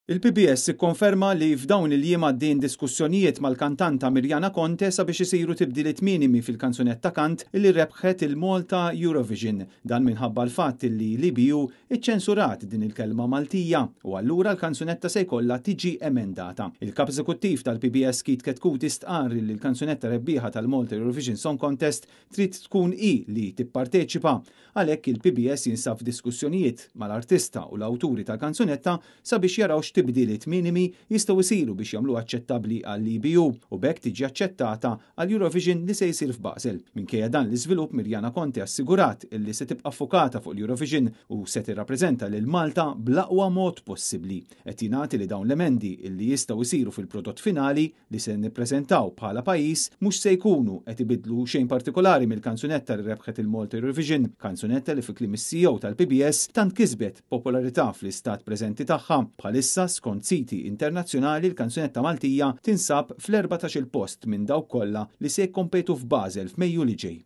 Il-PBS ikkonferma li f'dawn il-jiem għaddejjin diskussjonijiet mal-kantanta Mirjana Conte sabiex isiru tibdiliet minimi fil-kanzunetta kant li rebħet il-Malta Eurovision, dan minħabba l-fatt li l-IBU iċċensurat din il-kelma Maltija u allura l-kanzunetta se jkollha tiġi emendata. Il-kap eżekuttiv tal-PBS Kit Ketkuti stqarr li l-kanzunetta rebbieħa tal-Malta Eurovision Song Contest trid tkun li tipparteċipa. Għalhekk il-PBS jinsab f'diskussjonijiet mal-artista u l-awturi tal-kanzunetta sabiex jaraw tibdiliet minimi jistgħu jsiru biex jagħmlu aċċettabbli għall-IBU u bekk tiġi aċċettata għal Eurovision li se jsir f'Basel. Minkejja dan l-iżvilupp Mirjana Conte assigurat illi se tibqa' ffokata fuq l-Eurovision u se tirrappreżenta lil Malta bl-aqwa mod possibbli. Qed jingħati li dawn l-emendi illi jistgħu jsiru fil-prodott finali li se nippreżentaw bħala pajjiż mhux se jkunu qed ibidlu xejn partikolari mill-kanzunetta li rebħet il-Malta Eurovision, kanzunetta li fi kliem is-CEO tal-PBS tant kisbet popolarità fl-istat preżenti tagħha. Bħalissa skont siti internazzjonali l-kanzunetta Maltija tinsab fl-14 post minn dawk kollha li se jikkompetu f'Basel f'Mejju li ġej.